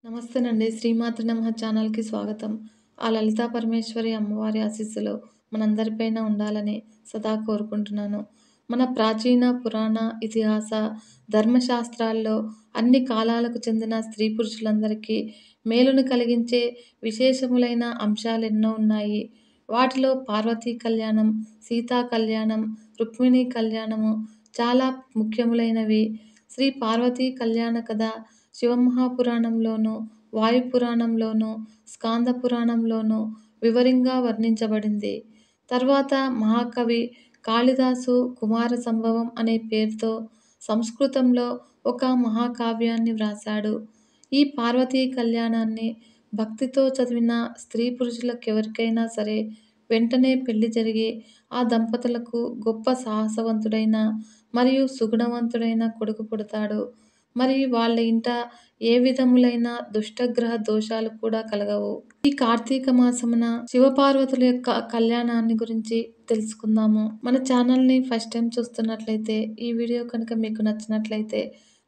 నమస్తేనండి. శ్రీమాత్ర నమః ఛానల్‌కి స్వాగతం. ఆ లలితా పరమేశ్వరి అమ్మవారి ఆశీస్సులు మనందరిపైన ఉండాలని సదా కోరుకుంటున్నాను. మన ప్రాచీన, పురాణ, ఇతిహాస, ధర్మశాస్త్రాల్లో అన్ని కాలాలకు చెందిన స్త్రీ పురుషులందరికీ మేలును కలిగించే విశేషములైన అంశాలెన్నో ఉన్నాయి. వాటిలో పార్వతీ కళ్యాణం, సీతా కళ్యాణం, రుక్మిణీ కళ్యాణము చాలా ముఖ్యములైనవి. శ్రీ పార్వతీ కళ్యాణ కథ శివమహాపురాణంలోనూ, వాయుపురాణంలోనూ, స్కాంద పురాణంలోనూ వివరంగా వర్ణించబడింది. తర్వాత మహాకవి కాళిదాసు కుమార సంభవం అనే పేరుతో సంస్కృతంలో ఒక మహాకావ్యాన్ని వ్రాశాడు. ఈ పార్వతీ కళ్యాణాన్ని భక్తితో చదివిన స్త్రీ పురుషులకెవరికైనా సరే వెంటనే పెళ్లి జరిగి ఆ దంపతులకు గొప్ప సాహసవంతుడైన మరియు సుగుణవంతుడైన కొడుకు పుడతాడు. మరి వాళ్ళ ఇంట ఏ విధములైన దుష్టగ్రహ దోషాలు కూడా కలగవు. ఈ కార్తీక మాసమున శివపార్వతుల యొక్క కళ్యాణాన్ని గురించి తెలుసుకుందాము. మన ఛానల్‌ని ఫస్ట్ టైం చూస్తున్నట్లయితే ఈ వీడియో కనుక మీకు నచ్చినట్లయితే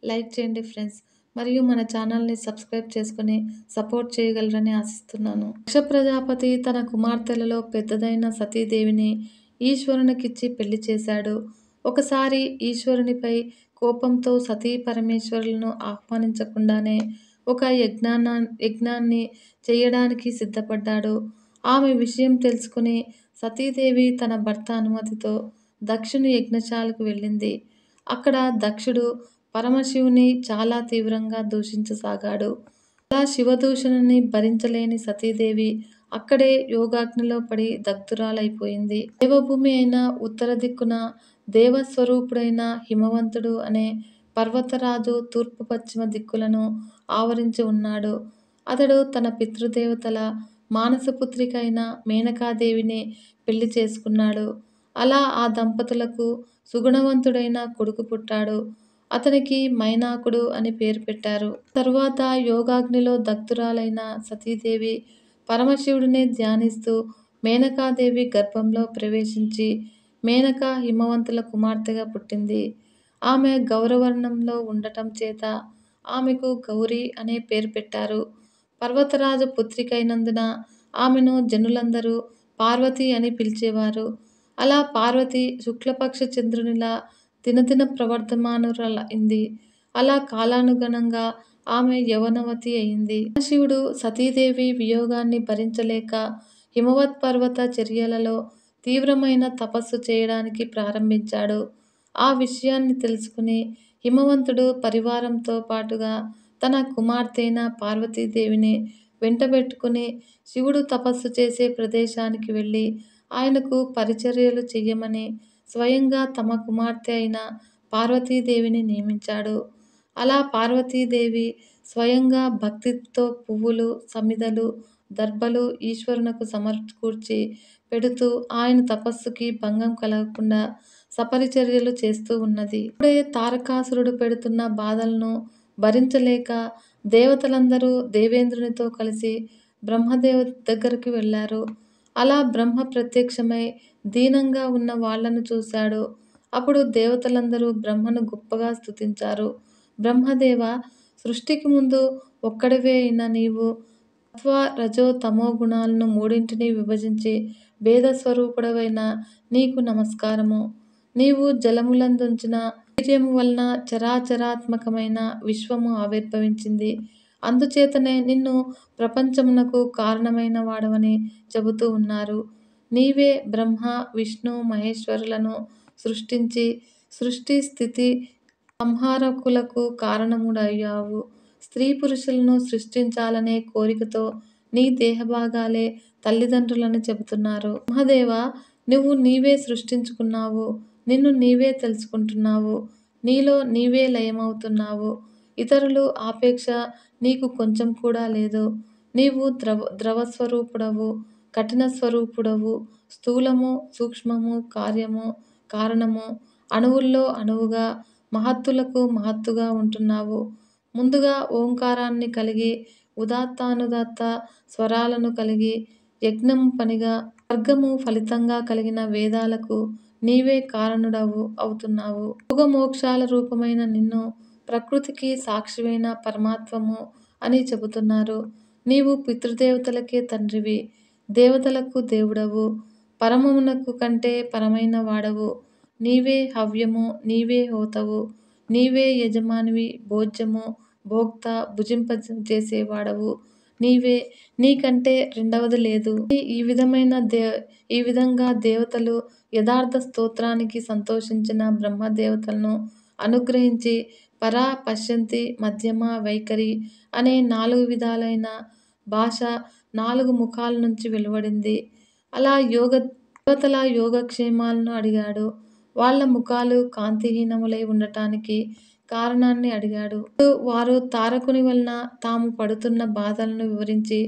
లైక్ చేయండి ఫ్రెండ్స్. మరియు మన ఛానల్‌ని సబ్స్క్రైబ్ చేసుకొని సపోర్ట్ చేయగలరని ఆశిస్తున్నాను. దక్ష ప్రజాపతి తన కుమార్తెలలో పెద్దదైన సతీదేవిని ఈశ్వరునికిచ్చి పెళ్లి చేశాడు. ఒకసారి ఈశ్వరునిపై కోపంతో సతీ పరమేశ్వరులను ఆహ్వానించకుండానే ఒక యజ్ఞాన్ని చేయడానికి సిద్ధపడ్డాడు. ఆమె విషయం తెలుసుకుని సతీదేవి తన భర్త అనుమతితో దక్షుని యజ్ఞశాలకు వెళ్ళింది. అక్కడ దక్షుడు పరమశివుని చాలా తీవ్రంగా దూషించసాగాడు. అలా శివదూషణని భరించలేని సతీదేవి అక్కడే యోగాగ్నిలో పడి దగ్ధురాలైపోయింది. దేవభూమి అయిన ఉత్తర దిక్కున దేవస్వరూపుడైన హిమవంతుడు అనే పర్వతరాజు తూర్పు పశ్చిమ దిక్కులను ఆవరించి ఉన్నాడు. అతడు తన పితృదేవతల మానసపుత్రిక అయిన మేనకాదేవిని పెళ్లి చేసుకున్నాడు. అలా ఆ దంపతులకు సుగుణవంతుడైన కొడుకు పుట్టాడు. అతనికి మైనాకుడు అని పేరు పెట్టారు. తరువాత యోగాగ్నిలో దగ్ధురాలైన సతీదేవి పరమశివుడినే ధ్యానిస్తూ మేనకాదేవి గర్భంలో ప్రవేశించి మేనక హిమవంతుల కుమార్తెగా పుట్టింది. ఆమె గౌరవర్ణంలో ఉండటం చేత ఆమెకు గౌరి అనే పేరు పెట్టారు. పర్వతరాజు పుత్రికైనందున ఆమెను జనులందరూ పార్వతి అని పిలిచేవారు. అలా పార్వతి శుక్లపక్ష చంద్రునిలా దినదిన ప్రవర్ధమానురాలైంది. అలా కాలానుగుణంగా ఆమె యౌవనవతి అయింది. శివుడు సతీదేవి వియోగాన్ని భరించలేక హిమవత్ పర్వత చర్యలలో తీవ్రమైన తపస్సు చేయడానికి ప్రారంభించాడు. ఆ విషయాన్ని తెలుసుకుని హిమవంతుడు పరివారంతో పాటుగా తన కుమార్తె అయిన పార్వతీదేవిని వెంటబెట్టుకుని శివుడు తపస్సు చేసే ప్రదేశానికి వెళ్ళి ఆయనకు పరిచర్యలు చెయ్యమని స్వయంగా తమ కుమార్తె అయిన పార్వతీదేవిని నియమించాడు. అలా పార్వతీదేవి స్వయంగా భక్తితో పువ్వులు, సమిధలు, దర్భలు ఈశ్వరునకు సమకూర్చి పెడుతూ ఆయన తపస్సుకి భంగం కలగకుండా సపరిచర్యలు చేస్తూ ఉన్నది. ఇప్పుడే తారకాసురుడు పెడుతున్న బాధలను భరించలేక దేవతలందరూ దేవేంద్రునితో కలిసి బ్రహ్మదేవ దగ్గరికి వెళ్ళారు. అలా బ్రహ్మ ప్రత్యక్షమై దీనంగా ఉన్న వాళ్లను చూశాడు. అప్పుడు దేవతలందరూ బ్రహ్మను గొప్పగా స్తుతించారు. బ్రహ్మదేవ, సృష్టికి ముందు ఒక్కడివే అయిన నీవు సత్వ, రజో, తమో గుణాలను మూడింటిని విభజించి భేదస్వరూపుడవైన నీకు నమస్కారము. నీవు జలములందుంచిన వీర్యము వలన చరాచరాత్మకమైన విశ్వము ఆవిర్భవించింది. అందుచేతనే నిన్ను ప్రపంచమునకు కారణమైన వాడవని చెబుతూ ఉన్నారు. నీవే బ్రహ్మ, విష్ణు, మహేశ్వరులను సృష్టించి సృష్టి స్థితి సంహారకులకు కారణముడయ్యావు. స్త్రీ పురుషులను సృష్టించాలనే కోరికతో నీ దేహభాగాలే తల్లిదండ్రులని చెబుతున్నారు. బ్రహ్మదేవ, నువ్వు నీవే సృష్టించుకున్నావు. నిన్ను నీవే తెలుసుకుంటున్నావు. నీలో నీవే లయమవుతున్నావు. ఇతరులు ఆపేక్ష నీకు కొంచెం కూడా లేదు. నీవు ద్రవస్వరూపుడవు, కఠిన స్వరూపుడవు, స్థూలము, సూక్ష్మము, కార్యము, కారణము, అణువుల్లో అణువుగా, మహత్తులకు మహత్తుగా ఉంటున్నావు. ముందుగా ఓంకారాన్ని కలిగి ఉదాత్తానుదాత్త స్వరాలను కలిగి యజ్ఞము పనిగా వర్గము ఫలితంగా కలిగిన వేదాలకు నీవే కారణుడవు అవుతున్నావు. యోగ మోక్షాల రూపమైన నిన్ను ప్రకృతికి సాక్షివైన పరమాత్మము అని చెబుతున్నారు. నీవు పితృదేవతలకే తండ్రివి, దేవతలకు దేవుడవు, పరమమునకు కంటే పరమైన వాడవు. నీవే హవ్యము, నీవే హోతవు, నీవే యజమానివి, భోజ్యము, భోక్త, భుజింపజేసేవాడవు నీవే, నీకంటే రెండవది లేదు. ఈ విధంగా దేవతలు యథార్థ స్తోత్రానికి సంతోషించిన బ్రహ్మదేవతలను అనుగ్రహించి పరా, పశ్యంతి, మధ్యమ, వైఖరి అనే 4 విధాలైన భాష 4 ముఖాల నుంచి వెలువడింది. అలా దేవతల యోగక్షేమాలను అడిగాడు. వాళ్ళ ముఖాలు కాంతిహీనములై ఉండటానికి కారణాన్ని అడిగాడు. వారు తారకుని వలన తాము పడుతున్న బాధలను వివరించి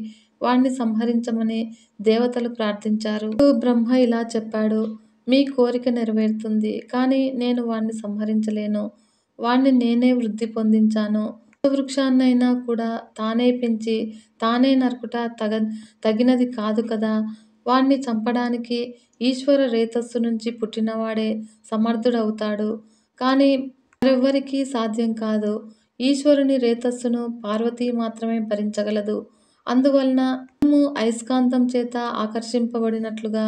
వాణ్ణి సంహరించమని దేవతలు ప్రార్థించారు. బ్రహ్మ ఇలా చెప్పాడు: మీ కోరిక నెరవేరుతుంది, కానీ నేను వాణ్ణి సంహరించలేను. వాణ్ణి నేనే వృద్ధి పొందించాను. వృక్షాన్నైనా కూడా తానే పెంచి తానే నరుకుట తగినది కాదు కదా. వాణ్ణి చంపడానికి ఈశ్వర రేతస్సు నుంచి పుట్టినవాడే సమర్థుడవుతాడు, కానీ మరెవ్వరికీ సాధ్యం కాదు. ఈశ్వరుని రేతస్సును పార్వతీ మాత్రమే భరించగలదు. అందువలన శివము అయస్కాంతం చేత ఆకర్షింపబడినట్లుగా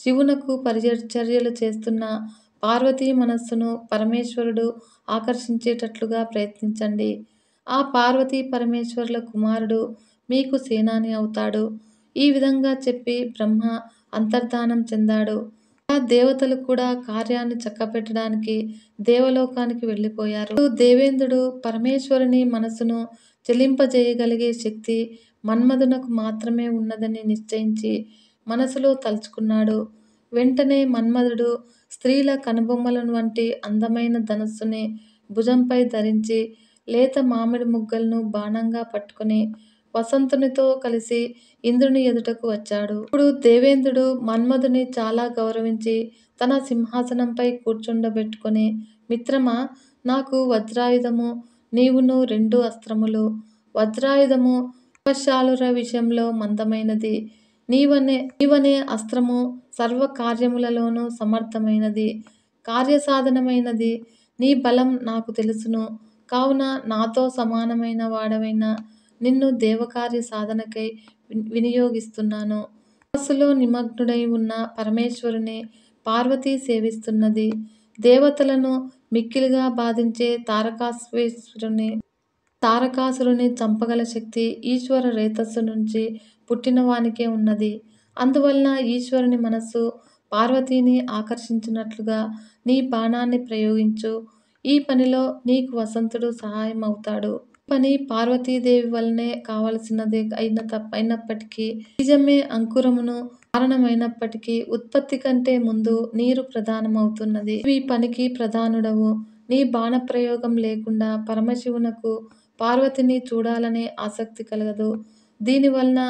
శివునకు పరిచర్యలు చేస్తున్న పార్వతీ మనస్సును పరమేశ్వరుడు ఆకర్షించేటట్లుగా ప్రయత్నించండి. ఆ పార్వతీ పరమేశ్వరుల కుమారుడు మీకు సేనాని అవుతాడు. ఈ విధంగా చెప్పి బ్రహ్మ అంతర్ధానం చెందాడు. ఆ దేవతలు కూడా కార్యాన్ని చక్కబెట్టడానికి దేవలోకానికి వెళ్ళిపోయారు. దేవేంద్రుడు పరమేశ్వరుని మనస్సును చెలింపజేయగలిగే శక్తి మన్మధునకు మాత్రమే ఉన్నదని నిశ్చయించి మనసులో తలుచుకున్నాడు. వెంటనే మన్మధుడు స్త్రీల కనుబొమ్మలను వంటి అందమైన ధనస్సుని భుజంపై ధరించి లేత మామిడి ముగ్గలను బాణంగా పట్టుకుని వసంతునితో కలిసి ఇంద్రుని ఎదుటకు వచ్చాడు. ఇప్పుడు దేవేంద్రుడు మన్మధుని చాలా గౌరవించి తన సింహాసనంపై కూర్చుండబెట్టుకుని, మిత్రమా, నాకు వజ్రాయుధము, నీవును 2 అస్త్రములు. వజ్రాయుధము సర్వశాలుర విషయంలో మందమైనది, నీవనే అస్త్రము సర్వ కార్యములలోనూ సమర్థమైనది, కార్యసాధనమైనది. నీ బలం నాకు తెలుసును. కావున నాతో సమానమైన వాడవైన నిన్ను దేవకార్య సాధనకై వినియోగిస్తున్నాను. తపస్సులో నిమగ్నుడై ఉన్న పరమేశ్వరుని పార్వతీ సేవిస్తున్నది. దేవతలను మిక్కిలిగా బాధించే తారకాసురుని చంపగల శక్తి ఈశ్వర రేతస్సు నుంచి పుట్టిన వానికే ఉన్నది. అందువలన ఈశ్వరుని మనస్సు పార్వతీని ఆకర్షించినట్లుగా నీ బాణాన్ని ప్రయోగించు. ఈ పనిలో నీకు వసంతుడు సహాయం అవుతాడు. ఈ పని పార్వతీదేవి వల్లనే కావలసినదే అయినప్పటికీ, బీజమే అంకురమును కారణమైనప్పటికీ ఉత్పత్తి కంటే ముందు నీరు ప్రధానమవుతున్నది. ఈ పనికి ప్రధానుడవు. నీ బాణప్రయోగం లేకుండా పరమశివునకు పార్వతిని చూడాలనే ఆసక్తి కలగదు. దీనివలన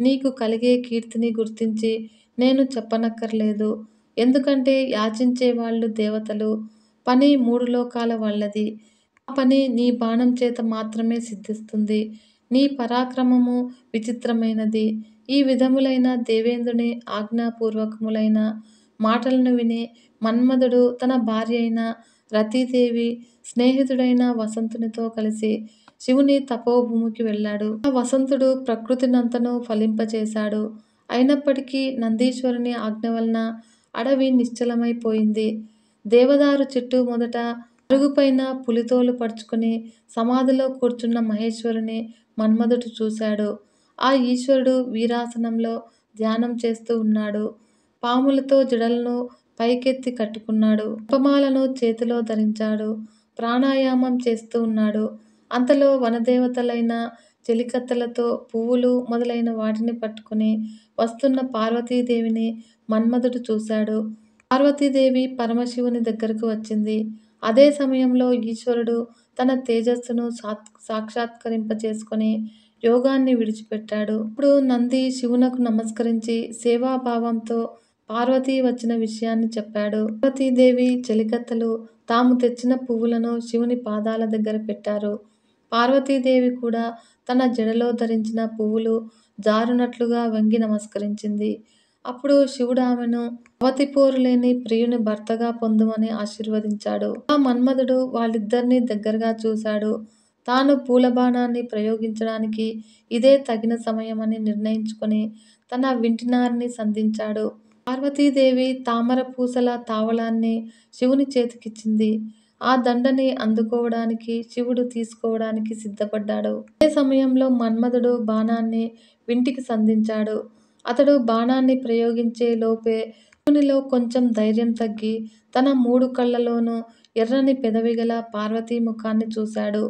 నీకు కలిగే కీర్తిని గుర్తించి నేను చెప్పనక్కర్లేదు. ఎందుకంటే యాచించేవాళ్ళు దేవతలు. పని 3 లోకాల వాళ్ళది. ఆ పని నీ బాణం చేత మాత్రమే సిద్ధిస్తుంది. నీ పరాక్రమము విచిత్రమైనది. ఈ విధములైన దేవేంద్రుని ఆజ్ఞాపూర్వకములైన మాటలను విని మన్మధుడు తన భార్య అయిన రతీదేవి, స్నేహితుడైన వసంతునితో కలిసి శివుని తపోభూమికి వెళ్ళాడు. ఆ వసంతుడు ప్రకృతినంతను ఫలింపచేశాడు. అయినప్పటికీ నందీశ్వరుని ఆజ్ఞ వలన అడవి నిశ్చలమైపోయింది. దేవదారు చెట్టు మొదట అరుగుపైన పులితోలు పరుచుకుని సమాధిలో కూర్చున్న మహేశ్వరుని మన్మధుడు చూశాడు. ఆ ఈశ్వరుడు వీరాసనంలో ధ్యానం చేస్తూ ఉన్నాడు. పాములతో జడలను పైకెత్తి కట్టుకున్నాడు. జపమాలను చేతిలో ధరించాడు. ప్రాణాయామం చేస్తూ ఉన్నాడు. అంతలో వనదేవతలైన చెలికత్తెలతో పువ్వులు మొదలైన వాటిని పట్టుకుని వస్తున్న పార్వతీదేవిని మన్మధుడు చూశాడు. పార్వతీదేవి పరమశివుని దగ్గరకు వచ్చింది. అదే సమయంలో ఈశ్వరుడు తన తేజస్సును సాక్షాత్కరింపచేసుకుని యోగాన్ని విడిచిపెట్టాడు. ఇప్పుడు నంది శివునకు నమస్కరించి సేవాభావంతో పార్వతీ వచ్చిన విషయాన్ని చెప్పాడు. పార్వతీదేవి, చెలికత్తెలు తాము తెచ్చిన పువ్వులను శివుని పాదాల దగ్గర పెట్టారు. పార్వతీదేవి కూడా తన జడలో ధరించిన పువ్వులు జారునట్లుగా వంగి నమస్కరించింది. అప్పుడు శివుడు ఆమెను అవతిపోరు లేని ప్రియుని భర్తగా పొందుమని ఆశీర్వదించాడు. ఆ మన్మధుడు వాళ్ళిద్దరినీ దగ్గరగా చూశాడు. తాను పూలబాణాన్ని ప్రయోగించడానికి ఇదే తగిన సమయమని నిర్ణయించుకొని తన వింటినారిని సంధించాడు. పార్వతీదేవి తామర పూసల తావళాన్ని శివుని చేతికిచ్చింది. ఆ దండని అందుకోవడానికి శివుడు తీసుకోవడానికి సిద్ధపడ్డాడు. అదే సమయంలో మన్మథుడు బాణాన్ని వింటికి సంధించాడు. అతడు బాణాన్ని ప్రయోగించే లోపే శివునిలో కొంచెం ధైర్యం తగ్గి తన 3 కళ్ళలోనూ ఎర్రని పెదవిగల పార్వతీ ముఖాన్ని చూశాడు.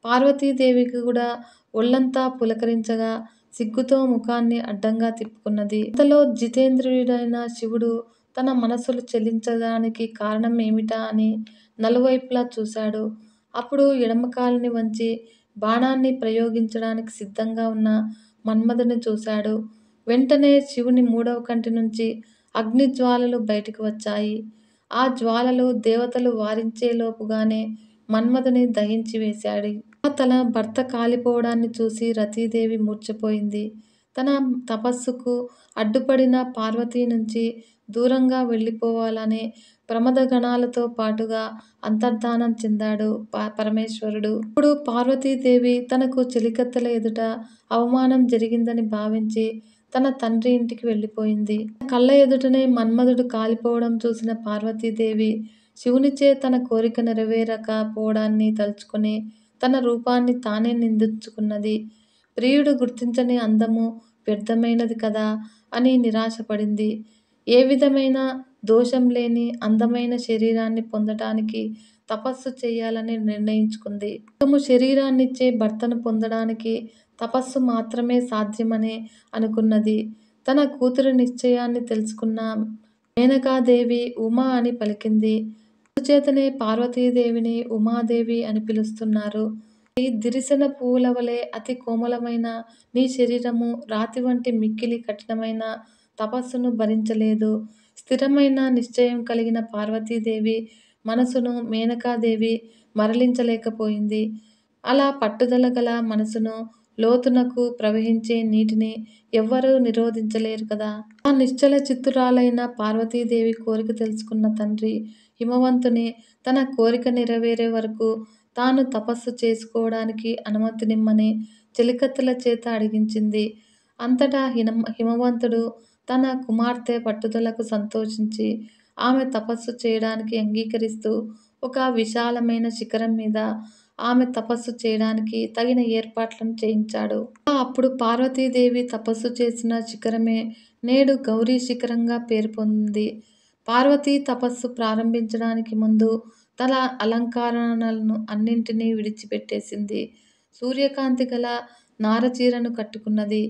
పార్వతీదేవికి కూడా ఒళ్లంతా పులకరించగా సిగ్గుతో ముఖాన్ని అడ్డంగా తిప్పుకున్నది. ఇంతలో జితేంద్రియుడైన శివుడు తన మనసులు చలించడానికి కారణం ఏమిటా అని నలువైపులా చూశాడు. అప్పుడు ఎడమ కాలుని వంచి బాణాన్ని ప్రయోగించడానికి సిద్ధంగా ఉన్న మన్మథుని చూశాడు. వెంటనే శివుని 3వ కంటి నుంచి అగ్నిజ్వాలలు బయటికి వచ్చాయి. ఆ జ్వాలలు దేవతలు వారించేలోపుగానే మన్మథుని దహించి వేశాడు. తన భర్త కాలిపోవడాన్ని చూసి రతీదేవి మూర్ఛపోయింది. తన తపస్సుకు అడ్డుపడిన పార్వతీ నుంచి దూరంగా వెళ్ళిపోవాలనే ప్రమథగణాలతో పాటుగా అంతర్ధానం చెందాడు పరమేశ్వరుడు. ఇప్పుడు పార్వతీదేవి తనకు చెలికత్తెల ఎదుట అవమానం జరిగిందని భావించి తన తండ్రి ఇంటికి వెళ్ళిపోయింది. కళ్ళ ఎదుటనే మన్మథుడు కాలిపోవడం చూసిన పార్వతీదేవి శివునిచే తన కోరిక నెరవేరక పోవడాన్ని తలుచుకొని తన రూపాన్ని తానే నిందించుకున్నది. ప్రియుడు గుర్తించని అందము వ్యర్థమైనది కదా అని నిరాశపడింది. ఏ విధమైన దోషం లేని అందమైన శరీరాన్ని పొందటానికి తపస్సు చేయాలని నిర్ణయించుకుంది. తమ శరీరాన్నిచ్చే భర్తను పొందడానికి తపస్సు మాత్రమే సాధ్యమని అనుకున్నది. తన కూతురి నిశ్చయాన్ని తెలుసుకున్న మేనకాదేవి ఉమా అని పలికింది. అందుచేతనే పార్వతీదేవిని ఉమాదేవి అని పిలుస్తున్నారు. ఈ దిరిసెన పువ్వుల వలె అతి కోమలమైన నీ శరీరము రాతి వంటి మిక్కిలి కఠినమైన తపస్సును భరించలేదు. స్థిరమైన నిశ్చయం కలిగిన పార్వతీదేవి మనసును మేనకాదేవి మరలించలేకపోయింది. అలా పట్టుదల గల మనసును లోతునకు ప్రవహించే నీటిని ఎవ్వరూ నిరోధించలేరు కదా. ఆ నిశ్చల చిత్తురాలైన పార్వతీదేవి కోరిక తెలుసుకున్న తండ్రి హిమవంతుని తన కోరిక నెరవేరే వరకు తాను తపస్సు చేసుకోవడానికి అనుమతినిమ్మని చెలికత్తెల చేత అడిగించింది. అంతటా హిమవంతుడు తన కుమార్తె పట్టుదలకు సంతోషించి ఆమె తపస్సు చేయడానికి అంగీకరిస్తూ ఒక విశాలమైన శిఖరం మీద ఆమె తపస్సు చేయడానికి తగిన ఏర్పాట్లను చేయించాడు. అప్పుడు పార్వతీదేవి తపస్సు చేసిన శిఖరమే నేడు గౌరీ శిఖరంగా పేరు పొందింది. పార్వతీ తపస్సు ప్రారంభించడానికి ముందు తన అలంకరణలను అన్నింటినీ విడిచిపెట్టేసింది. సూర్యకాంతి గల నారచీరను కట్టుకున్నది.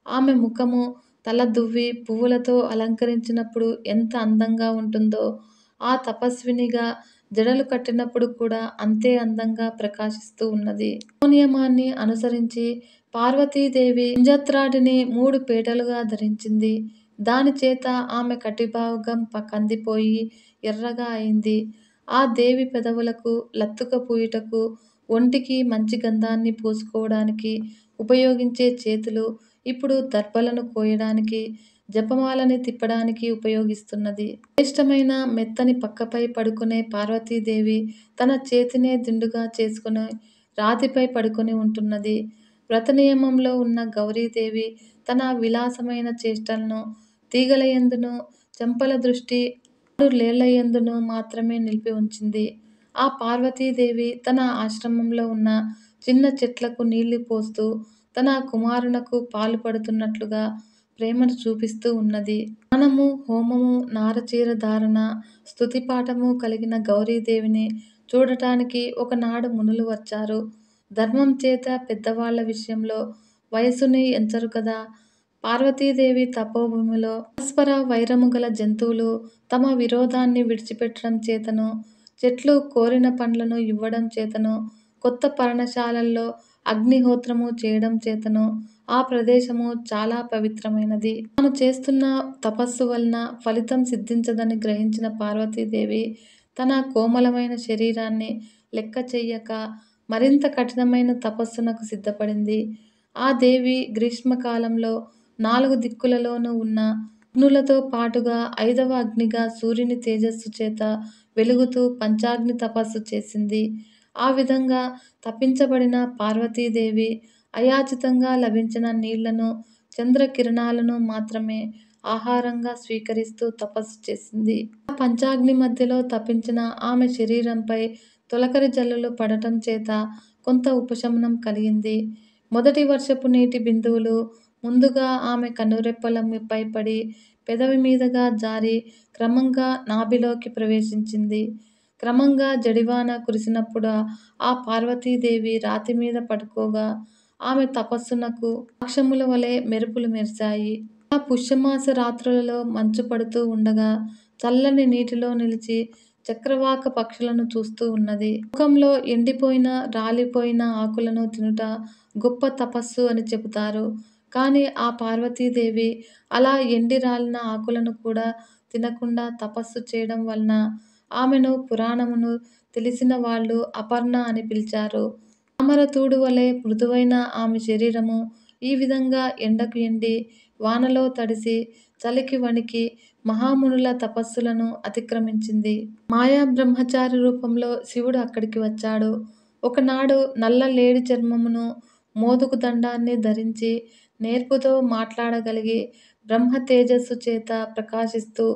ఆమె ముఖము తల దువ్వి పువ్వులతో అలంకరించినప్పుడు ఎంత అందంగా ఉంటుందో ఆ తపస్వినిగా జడలు కట్టినప్పుడు కూడా అంతే అందంగా ప్రకాశిస్తూ ఉన్నది. నియమాన్ని అనుసరించి పార్వతీదేవి కుంజత్రాటిని 3 పీటలుగా ధరించింది. దానిచేత ఆమె కటిభాగం కందిపోయి ఎర్రగా అయింది. ఆ దేవి పెదవులకు లత్తుక పూయుటకు, ఒంటికి మంచి గంధాన్ని పూసుకోవడానికి ఉపయోగించే చేతులు ఇప్పుడు దర్భలను కోయడానికి, జపమాలని తిప్పడానికి ఉపయోగిస్తున్నది. శ్రేష్టమైన మెత్తని పక్కపై పడుకునే పార్వతీదేవి తన చేతినే దిండుగా చేసుకుని రాతిపై పడుకొని ఉంటున్నది. వ్రతనియమంలో ఉన్న గౌరీదేవి తన విలాసమైన చేష్టలను తీగలయందును, చెంపల దృష్టి 6 లేళ్లయందును మాత్రమే నిలిపి ఉంచింది. ఆ పార్వతీదేవి తన ఆశ్రమంలో ఉన్న చిన్న చెట్లకు నీళ్లు పోస్తూ తన కుమారునకు పాలు పడుతున్నట్లుగా ప్రేమను చూపిస్తూ ఉన్నది. స్నానము, హోమము, నారచీర ధారణ, స్తుతిపాఠము కలిగిన గౌరీదేవిని చూడటానికి ఒకనాడు మునులు వచ్చారు. ధర్మం చేత పెద్దవాళ్ల విషయంలో వయసుని ఎంచరు కదా. పార్వతీదేవి తపోభూమిలో పరస్పర వైరము గల జంతువులు తమ విరోధాన్ని విడిచిపెట్టడం చేతను, చెట్లు కోరిన పండ్లను ఇవ్వడం చేతను, కొత్త పర్ణశాలల్లో అగ్నిహోత్రము చేయడం చేతను ఆ ప్రదేశము చాలా పవిత్రమైనది. తాను చేస్తున్న తపస్సు వలన ఫలితం సిద్ధించదని గ్రహించిన పార్వతీదేవి తన కోమలమైన శరీరాన్ని లెక్క చెయ్యక మరింత కఠినమైన తపస్సునకు సిద్ధపడింది. ఆ దేవి గ్రీష్మకాలంలో 4 దిక్కులలోనూ ఉన్న అగ్నులతో పాటుగా 5వ అగ్నిగా సూర్యుని తేజస్సు చేత వెలుగుతూ పంచాగ్ని తపస్సు చేసింది. ఆ విధంగా తప్పించబడిన పార్వతీదేవి అయాచితంగా లభించిన నీళ్లను, చంద్రకిరణాలను మాత్రమే ఆహారంగా స్వీకరిస్తూ తపస్సు చేసింది. ఆ పంచాగ్ని మధ్యలో తపించిన ఆమె శరీరంపై తొలకరి జల్లులు పడటం చేత కొంత ఉపశమనం కలిగింది. మొదటి వర్షపు నీటి బిందువులు ముందుగా ఆమె కనురెప్పలపై పడి, పెదవి మీదుగా జారి క్రమంగా నాభిలోకి ప్రవేశించింది. క్రమంగా జడివాన కురిసినప్పుడు ఆ పార్వతీదేవి రాతిమీద పడుకోగా ఆమె తపస్సునకు సాక్ష్యముల వలె మెరుపులు మెరిశాయి. ఆ పుష్యమాస రాత్రులలో మంచు పడుతూ ఉండగా చల్లని నీటిలో నిలిచి చక్రవాక పక్షులను చూస్తూ ఉన్నది. ముఖంలో ఎండిపోయిన, రాలిపోయిన ఆకులను తినుట గొప్ప తపస్సు అని చెబుతారు. కానీ ఆ పార్వతీదేవి అలా ఎండి రాలిన ఆకులను కూడా తినకుండా తపస్సు చేయడం వలన ఆమెను పురాణమును తెలిసిన వాళ్ళు అపర్ణ అని పిలిచారు. తామరతూడు వలె మృదువైన ఆమె శరీరము ఈ విధంగా ఎండకు ఎండి, వానలో తడిసి, చలికి వణికి మహామునుల తపస్సులను అతిక్రమించింది. మాయా బ్రహ్మచారి రూపంలో శివుడు అక్కడికి వచ్చాడు. ఒకనాడు నల్ల లేడి చర్మమును, మోదుగు దండాన్ని ధరించి నేర్పుతో మాట్లాడగలిగి బ్రహ్మ తేజస్సు చేత ప్రకాశిస్తూ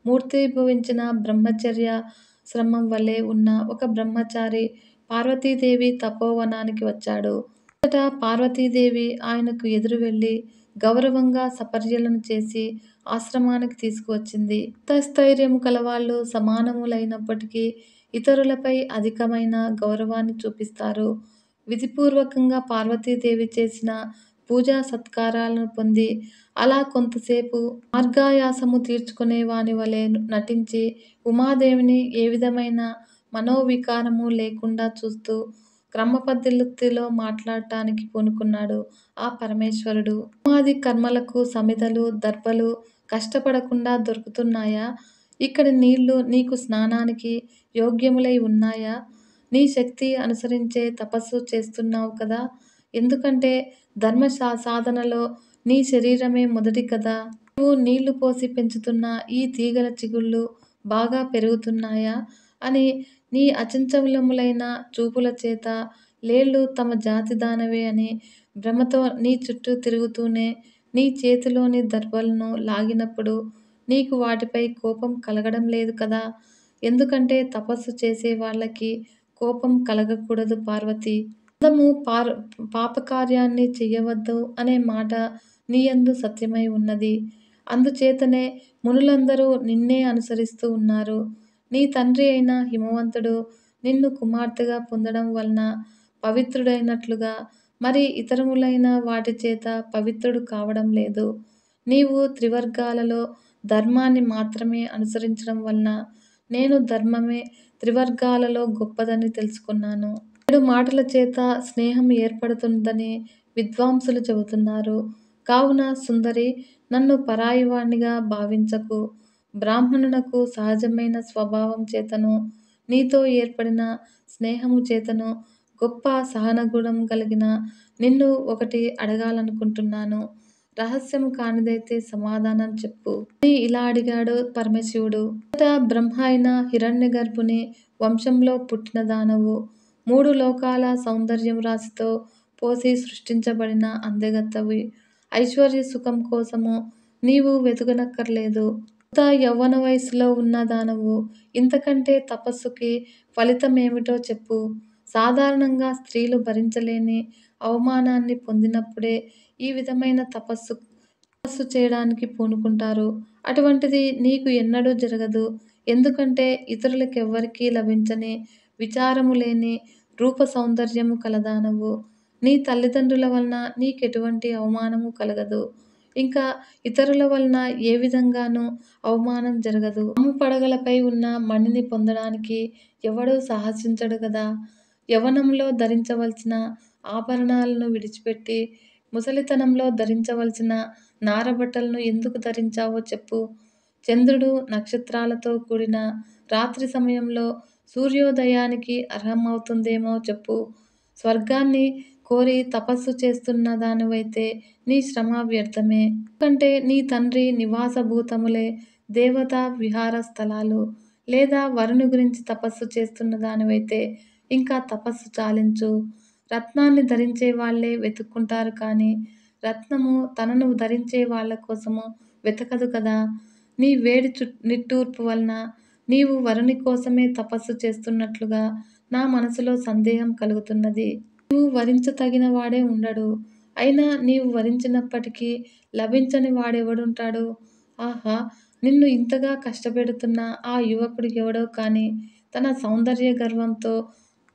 మూర్తీభవించిన బ్రహ్మచర్యాశ్రమం వలె ఉన్న ఒక బ్రహ్మచారి పార్వతీదేవి తపోవనానికి వచ్చాడు. అంతటా పార్వతీదేవి ఆయనకు ఎదురు వెళ్ళి గౌరవంగా సపర్యలను చేసి ఆశ్రమానికి తీసుకువచ్చింది. అంతఃస్థైర్యము కలవాళ్ళు సమానములైనప్పటికీ ఇతరులపై అధికమైన గౌరవాన్ని చూపిస్తారు. విధిపూర్వకంగా పార్వతీదేవి చేసిన పూజా సత్కారాలను పొంది అలా కొంతసేపు మార్గాయాసము తీర్చుకునే వాని వలె నటించి ఉమాదేవిని ఏ విధమైన మనోవికారము లేకుండా చూస్తూ క్రమపద్ధతిలో మాట్లాడటానికి పూనుకున్నాడు ఆ పరమేశ్వరుడు. ఉమాది కర్మలకు సమిధలు, దర్భలు కష్టపడకుండా దొరుకుతున్నాయా? ఇక్కడి నీళ్లు నీకు స్నానానికి యోగ్యములై ఉన్నాయా? నీ శక్తి అనుసరించే తపస్సు చేస్తున్నావు కదా! ఎందుకంటే ధర్మ సాధనలో నీ శరీరమే మొదటి కదా! నీవు నీళ్లు పోసి పెంచుతున్న ఈ తీగల చిగుళ్ళు బాగా పెరుగుతున్నాయా? అని నీ అచంచలములైన చూపుల చేత లేళ్ళు తమ జాతి దానవే అని భ్రమతో నీ చుట్టూ తిరుగుతూనే నీ చేతిలోని దర్భలను లాగినప్పుడు నీకు వాటిపై కోపం కలగడం లేదు కదా! ఎందుకంటే తపస్సు చేసే వాళ్ళకి కోపం కలగకూడదు పార్వతీ. అందము పాపకార్యాన్ని చెయ్యవద్దు అనే మాట నీయందు సత్యమై ఉన్నది. అందుచేతనే మునులందరూ నిన్నే అనుసరిస్తూ ఉన్నారు. నీ తండ్రి అయిన హిమవంతుడు నిన్ను కుమార్తెగా పొందడం వలన పవిత్రుడైనట్లుగా మరి ఇతరములైన వాటి చేత పవిత్రుడు కావడం లేదు. నీవు త్రివర్గాలలో ధర్మాన్ని మాత్రమే అనుసరించడం వలన నేను ధర్మమే త్రివర్గాలలో గొప్పదని తెలుసుకున్నాను. 7 మాటల చేత స్నేహం ఏర్పడుతుందని విద్వాంసులు చెబుతున్నారు. కావున సుందరి, నన్ను పరాయివాణ్ణిగా భావించకు. బ్రాహ్మణునకు సహజమైన స్వభావం చేతను, నీతో ఏర్పడిన స్నేహము చేతను గొప్ప సహనగుణం కలిగిన నిన్ను ఒకటి అడగాలనుకుంటున్నాను. రహస్యము కానిదైతే సమాధానం చెప్పు అని ఇలా అడిగాడు పరమశివుడు. మొదట బ్రహ్మ అయిన హిరణ్యగర్భుని వంశంలో పుట్టిన దానవు. 3 లోకాల సౌందర్యం రాశితో పోసి సృష్టించబడిన అందగత్తెవి. ఐశ్వర్య సుఖం కోసము నీవు వెతుకనక్కర్లేదు. కొత్త యవ్వన వయస్సులో ఉన్న దానవు. ఇంతకంటే తపస్సుకి ఫలితమేమిటో చెప్పు. సాధారణంగా స్త్రీలు భరించలేని అవమానాన్ని పొందినప్పుడే ఈ విధమైన తపస్సు చేయడానికి పూనుకుంటారు. అటువంటిది నీకు ఎన్నడూ జరగదు. ఎందుకంటే ఇతరులకెవ్వరికీ లభించని, విచారము లేని రూప సౌందర్యము కలదానవు. నీ తల్లిదండ్రుల వలన నీకెటువంటి అవమానము కలగదు. ఇంకా ఇతరుల వలన ఏ విధంగానూ అవమానం జరగదు. పాము పడగలపై ఉన్న మణిని పొందడానికి ఎవడూ సాహసించడు గదా! యవ్వనంలో ధరించవలసిన ఆభరణాలను విడిచిపెట్టి ముసలితనంలో ధరించవలసిన నారబట్టలను ఎందుకు ధరించావో చెప్పు. చంద్రుడు, నక్షత్రాలతో కూడిన రాత్రి సమయంలో సూర్యోదయానికి అర్హమవుతుందేమో చెప్పు. స్వర్గాన్ని కోరి తపస్సు చేస్తున్న దానివైతే నీ శ్రమ వ్యర్థమే. ఎందుకంటే నీ తండ్రి నివాసభూతములే దేవతా విహార స్థలాలు. లేదా వరుని గురించి తపస్సు చేస్తున్న దానివైతే ఇంకా తపస్సు చాలించు. రత్నాన్ని ధరించే వాళ్ళే వెతుక్కుంటారు కానీ, రత్నము తనను ధరించే వాళ్ళ కోసము వెతకదు కదా! నీ వేడి నిట్టూర్పు వలన నీవు వరుని కోసమే తపస్సు చేస్తున్నట్లుగా నా మనసులో సందేహం కలుగుతున్నది. నీవు వరించతగిన వాడే ఉండడు. అయినా నీవు వరించినప్పటికీ లభించని వాడెవడుంటాడు? ఆహా! నిన్ను ఇంతగా కష్టపెడుతున్న ఆ యువకుడు ఎవడో కానీ తన సౌందర్య గర్వంతో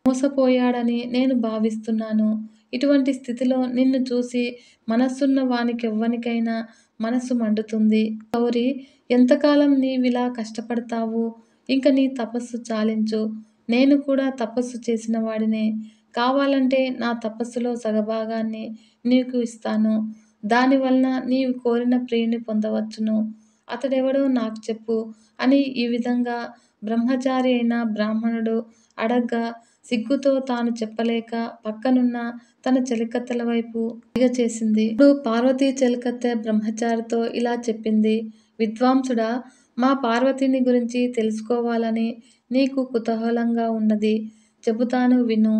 మోసపోయాడని నేను భావిస్తున్నాను. ఇటువంటి స్థితిలో నిన్ను చూసి మనస్సున్న వానికెవ్వనికైనా మనసు మండుతుంది. గౌరీ! ఎంతకాలం నీవిలా కష్టపడతావు? ఇంక నీ తపస్సు చాలించు. నేను కూడా తపస్సు చేసిన వాడినే. కావాలంటే నా తపస్సులో సగభాగాన్ని నీకు ఇస్తాను. దానివలన నీవు కోరిన ప్రియుని పొందవచ్చును. అతడెవడో నాకు చెప్పు అని ఈ విధంగా బ్రహ్మచారి అయిన బ్రాహ్మణుడు అడగ్గా సిగ్గుతో తాను చెప్పలేక పక్కనున్న తన చెలికత్తెల వైపు చేసింది. ఇప్పుడు పార్వతీ చెలికత్తె బ్రహ్మచారితో ఇలా చెప్పింది. విద్వాంసుడా! మా పార్వతిని గురించి తెలుసుకోవాలని నీకు కుతూహలంగా ఉన్నది. చెబుతాను విను.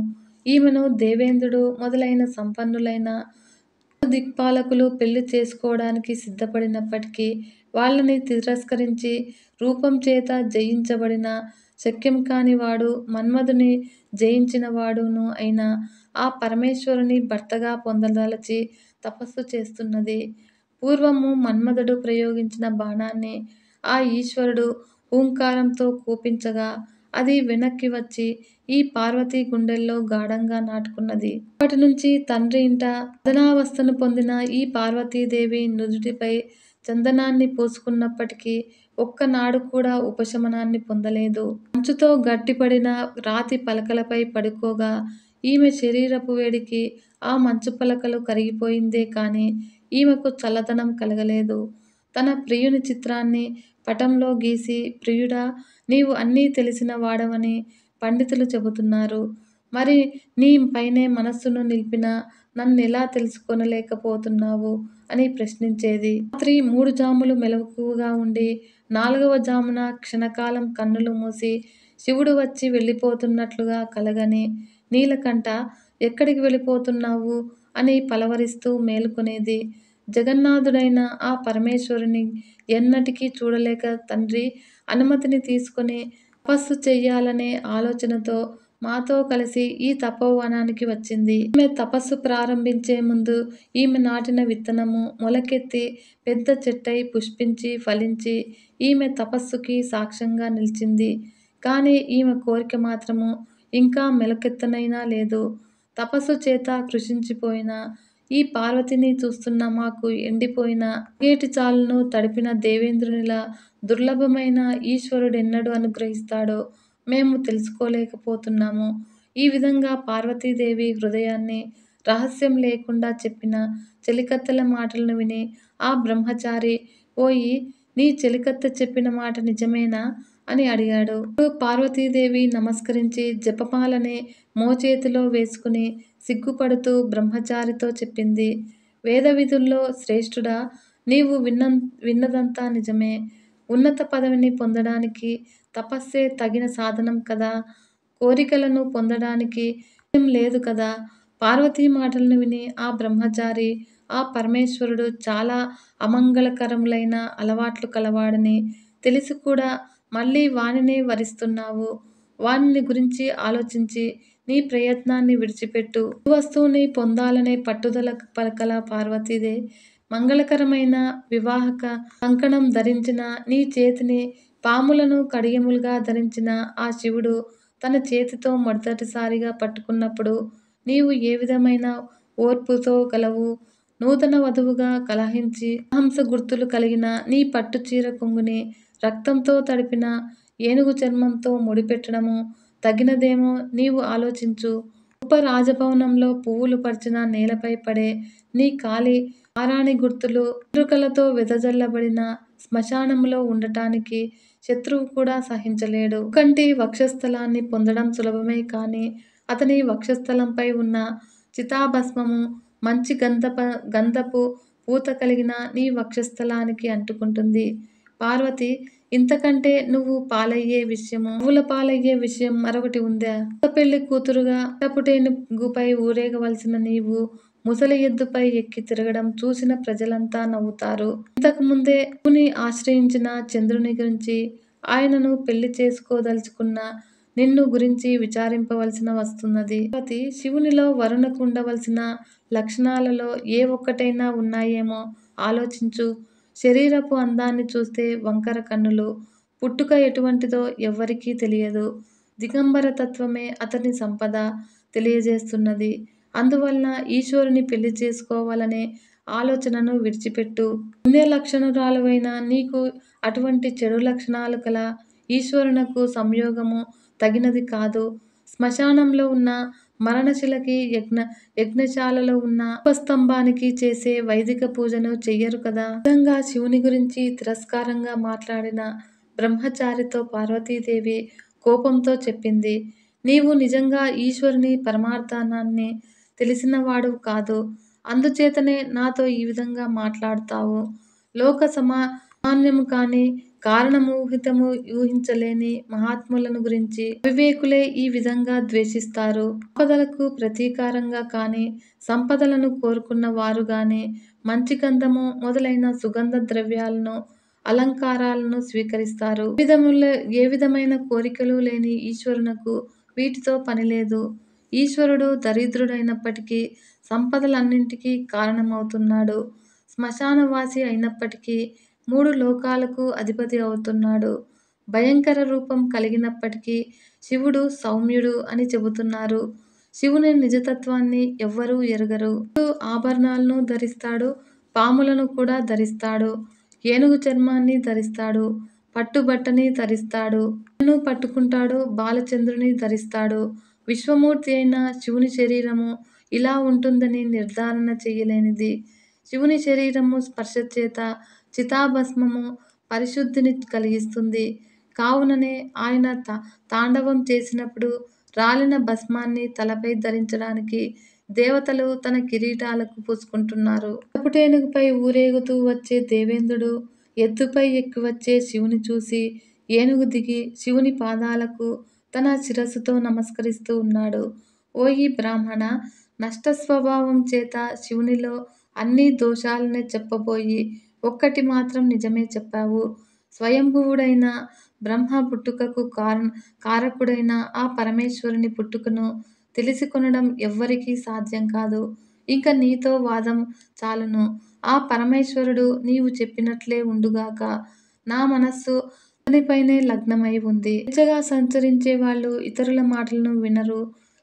ఈమెను దేవేంద్రుడు మొదలైన సంపన్నులైన దిక్పాలకులు పెళ్లి చేసుకోవడానికి సిద్ధపడినప్పటికీ వాళ్ళని తిరస్కరించి రూపం చేత జయించబడిన శక్యం కాని వాడు మన్మధుని జయించిన వాడును అయిన ఆ పరమేశ్వరుని భర్తగా పొందదలచి తపస్సు చేస్తున్నది. పూర్వము మన్మధుడు ప్రయోగించిన బాణాన్ని ఆ ఈశ్వరుడు హూంకారంతో కూపించగా అది వెనక్కి వచ్చి ఈ పార్వతీ గుండెల్లో గాఢంగా నాటుకున్నది. అప్పటినుంచి తండ్రి ఇంట మదనావస్థను పొందిన ఈ పార్వతీదేవి నుదుటిపై చందనాన్ని పూసుకున్నప్పటికీ ఒక్కనాడు కూడా ఉపశమనాన్ని పొందలేదు. మంచుతో గట్టిపడిన రాతి పలకలపై పడుకోగా ఈమె శరీరపు వేడికి ఆ మంచు పలకలు కరిగిపోయిందే కాని ఈమెకు చల్లదనం కలగలేదు. తన ప్రియుని చిత్రాన్ని పటంలో గీసి ప్రియుడా! నీవు అన్నీ తెలిసిన వాడవని పండితులు చెబుతున్నారు. మరి నీ పైనే మనస్సును నిలిపిన నన్నెలా తెలుసుకొనలేకపోతున్నావు అని ప్రశ్నించేది. రాత్రి 3 జాములు మెలకువగా ఉండి 4వ జామున క్షణకాలం కన్నులు మూసి శివుడు వచ్చి వెళ్ళిపోతున్నట్లుగా కలగని నీలకంఠ ఎక్కడికి వెళ్ళిపోతున్నావు అని పలవరిస్తూ మేలుకొనేది. జగన్నాథుడైన ఆ పరమేశ్వరుని ఎన్నటికీ చూడలేక తండ్రి అనుమతిని తీసుకొని తపస్సు చెయ్యాలనే ఆలోచనతో మాతో కలిసి ఈ తపోవనానికి వచ్చింది. ఈమె తపస్సు ప్రారంభించే ముందు ఈమె నాటిన విత్తనము మొలకెత్తి పెద్ద చెట్టై పుష్పించి ఫలించి ఈమె తపస్సుకి సాక్ష్యంగా నిలిచింది. కానీ ఈమె కోరిక మాత్రము ఇంకా మెలకెత్తనైనా లేదు. తపస్సు చేత కృశించిపోయిన ఈ పార్వతిని చూస్తున్న మాకు ఎండిపోయిన గేటి చాలును తడిపిన దేవేంద్రునిలా దుర్లభమైన ఈశ్వరుడెన్నడు అనుగ్రహిస్తాడో మేము తెలుసుకోలేకపోతున్నాము. ఈ విధంగా పార్వతీదేవి హృదయాన్ని రహస్యం లేకుండా చెప్పిన చెలికత్తెల మాటలను విని ఆ బ్రహ్మచారి ఓయి నీ చెలికత్తె చెప్పిన మాట నిజమేనా అని అడిగాడు. పార్వతీదేవి నమస్కరించి జపమాలని మోచేతిలో వేసుకుని సిగ్గుపడుతూ బ్రహ్మచారితో చెప్పింది. వేద విధుల్లో శ్రేష్ఠుడా! నీవు విన్నదంతా నిజమే. ఉన్నత పదవిని పొందడానికి తపస్సే తగిన సాధనం కదా! కోరికలను పొందడానికి పుణ్యం లేదు కదా! పార్వతీ మాటలను విని ఆ బ్రహ్మచారి ఆ పరమేశ్వరుడు చాలా అమంగళకరములైన అలవాట్లు కలవాడని తెలిసి కూడా మళ్ళీ వానినే వరిస్తున్నావు. వానిని గురించి ఆలోచించి నీ ప్రయత్నాన్ని విడిచిపెట్టు. ఈ వస్తువుని పొందాలనే పట్టుదల పలకల పార్వతీదే మంగళకరమైన వివాహక కంకణం ధరించిన నీ చేతిని పాములను కడియములుగా ధరించిన ఆ శివుడు తన చేతితో మొదటిసారిగా పట్టుకున్నప్పుడు నీవు ఏ విధమైన ఓర్పుతో గలవు? నూతన వధువుగా కలహించి హంస గుర్తులు కలిగిన నీ పట్టు చీర కొంగుని రక్తంతో తడిపిన ఏనుగు చర్మంతో ముడిపెట్టడము తగినదేమో నీవు ఆలోచించు. గొప్ప రాజభవనంలో పువ్వులు పరిచిన నేలపై పడే నీ కాలి పారాణి గుర్తులు వెంట్రుకలతో వెదజల్లబడిన శ్మశానములో ఉండటానికి శత్రువు కూడా సహించలేడు. కంటి వక్షస్థలాన్ని పొందడం సులభమే కాని అతని వక్షస్థలంపై ఉన్న చితాభస్మము మంచి గంధపు పూత కలిగిన నీ వక్షస్థలానికి అంటుకుంటుంది. పార్వతి ఇంతకంటే నువ్వు నువ్వుల పాలయ్యే విషయం మరొకటి ఉందా? కొత్త పెళ్లి కూతురుగా టపుటేనుగుపై ఊరేగవలసిన నీవు ముసలి ఎద్దుపై ఎక్కి తిరగడం చూసిన ప్రజలంతా నవ్వుతారు. ఇంతకు ముందే శివుని ఆశ్రయించిన చంద్రుని గురించి, ఆయనను పెళ్లి చేసుకోదలుచుకున్న నిన్ను గురించి విచారింపవలసిన వస్తున్నది. పార్వతి, శివునిలో వరుణకు ఉండవలసిన లక్షణాలలో ఏ ఒక్కటైనా ఉన్నాయేమో ఆలోచించు. శరీరపు అందాన్ని చూస్తే వంకర కన్నులు. పుట్టుక ఎటువంటిదో ఎవ్వరికీ తెలియదు. దిగంబర తత్వమే అతని సంపద తెలియజేస్తున్నది. అందువలన ఈశ్వరుని పెళ్లి చేసుకోవాలనే ఆలోచనను విడిచిపెట్టు. పుణ్యలక్షణురాలువైన నీకు అటువంటి చెడు లక్షణాలు కల ఈశ్వరునకు సంయోగము తగినది కాదు. శ్మశానంలో ఉన్న మరణశిలకి, యజ్ఞశాలలో ఉన్న దీపస్తంభానికి చేసే వైదిక పూజను చెయ్యరు కదా. ఈ విధంగా శివుని గురించి తిరస్కారంగా మాట్లాడిన బ్రహ్మచారితో పార్వతీదేవి కోపంతో చెప్పింది, నీవు నిజంగా ఈశ్వరుని పరమార్థాన్ని తెలిసినవాడు కాదు. అందుచేతనే నాతో ఈ విధంగా మాట్లాడుతావు. లోక సామాన్యము కాని, కారణమూహితము ఊహించలేని మహాత్ములను గురించి అవివేకులే ఈ విధంగా ద్వేషిస్తారు. ఆపదలకు ప్రతీకారంగా కాని, సంపదలను కోరుకున్న వారు గాని మంచి గంధము మొదలైన సుగంధ ద్రవ్యాలను, అలంకారాలను స్వీకరిస్తారు. ఏ విధమైన కోరికలు లేని ఈశ్వరునకు వీటితో పనిలేదు. ఈశ్వరుడు దరిద్రుడైనప్పటికీ సంపదలన్నింటికీ కారణమవుతున్నాడు. శ్మశానవాసి అయినప్పటికీ 3 లోకాలకు అధిపతి అవుతున్నాడు. భయంకర రూపం కలిగినప్పటికీ శివుడు సౌమ్యుడు అని చెబుతున్నారు. శివుని నిజతత్వాన్ని ఎవ్వరూ ఎరుగరు. శివుడు ఆభరణాలను ధరిస్తాడు, పాములను కూడా ధరిస్తాడు, ఏనుగు చర్మాన్ని ధరిస్తాడు, పట్టుబట్టని ధరిస్తాడు, వీణను పట్టుకుంటాడు, బాలచంద్రుని ధరిస్తాడు. విశ్వమూర్తి అయిన శివుని శరీరము ఇలా ఉంటుందని నిర్ధారణ చెయ్యలేనిది. శివుని శరీరము స్పర్శచేత చితాభస్మము పరిశుద్ధిని కలిగిస్తుంది. కావుననే ఆయన తాండవం చేసినప్పుడు రాలిన భస్మాన్ని తలపై ధరించడానికి దేవతలు తన కిరీటాలకు పూసుకుంటున్నారు. టపుటేనుగుపై ఊరేగుతూ వచ్చే దేవేంద్రుడు ఎద్దుపై ఎక్కి వచ్చే శివుని చూసి ఏనుగు దిగి శివుని పాదాలకు తన శిరస్సుతో నమస్కరిస్తూ ఉన్నాడు. ఓయి బ్రాహ్మణ, నష్టస్వభావం చేత శివునిలో అన్ని దోషాలనే చెప్పబోయి ఒక్కటి మాత్రం నిజమే చెప్పావు. స్వయంభువుడైన బ్రహ్మ పుట్టుకకు కారకుడైన ఆ పరమేశ్వరుని పుట్టుకను తెలిసికొనడం ఎవ్వరికీ సాధ్యం కాదు. ఇంక నీతో వాదం చాలును. ఆ పరమేశ్వరుడు నీవు చెప్పినట్లే ఉండుగాక. నా మనస్సు అతనిపైనే లగ్నమై ఉంది. స్వేచ్ఛగా సంచరించే వాళ్ళు ఇతరుల మాటలను వినరు.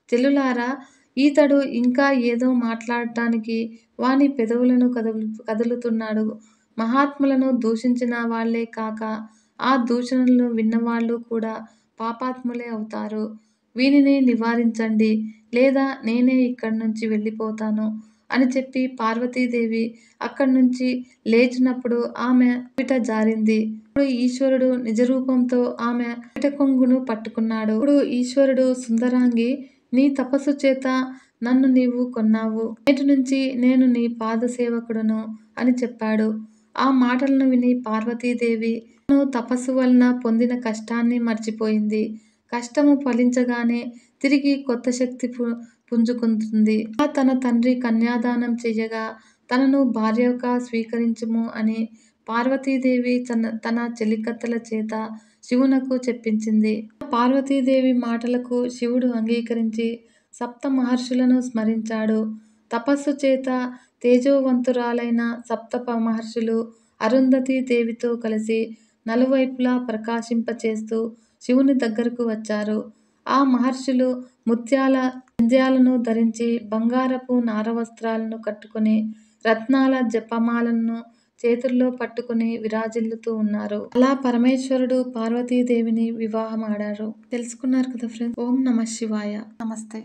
చెల్లులారా, ఈతడు ఇంకా ఏదో మాట్లాడటానికి వాని పెదవులను కదులుతున్నాడు. మహాత్ములను దూషించిన వాళ్లే కాక, ఆ దూషణలను విన్నవాళ్ళు కూడా పాపాత్ములే అవుతారు. వీనిని నివారించండి, లేదా నేనే ఇక్కడ్నుంచి వెళ్ళిపోతాను అని చెప్పి పార్వతీదేవి అక్కడ్నుంచి లేచినప్పుడు ఆమె పిట జారింది. అప్పుడు ఈశ్వరుడు నిజరూపంతో ఆమె పిటకొంగును పట్టుకున్నాడు. అప్పుడు ఈశ్వరుడు, సుందరాంగి, నీ తపస్సు చేత నన్ను నీవు కొన్నావు. నేటినుంచి నేను నీ పాద సేవకుడను అని చెప్పాడు. ఆ మాటలను విని పార్వతీదేవి తాను తపస్సు వలన పొందిన కష్టాన్ని మర్చిపోయింది. కష్టము ఫలించగానే తిరిగి కొత్త శక్తి పుంజుకుంటుంది. తన తండ్రి కన్యాదానం చెయ్యగా తనను భార్యగా స్వీకరించుము అని పార్వతీదేవి తన చెలికత్తెల చేత శివునకు చెప్పించింది. పార్వతీదేవి మాటలకు శివుడు అంగీకరించి సప్త మహర్షులను స్మరించాడు. తపస్సు చేత తేజోవంతురాలైన సప్త మహర్షులు అరుంధతీ దేవితో కలిసి నలువైపులా ప్రకాశింపచేస్తూ శివుని దగ్గరకు వచ్చారు. ఆ మహర్షులు ముత్యాల జంధ్యాలను ధరించి, బంగారపు నారవస్త్రాలను కట్టుకుని, రత్నాల జపమాలను చేతుల్లో పట్టుకుని విరాజిల్లుతూ ఉన్నారు. అలా పరమేశ్వరుడు పార్వతీదేవిని వివాహమాడారు. తెలుసుకున్నారు కదా ఫ్రెండ్స్. ఓం నమః శివాయ. నమస్తే.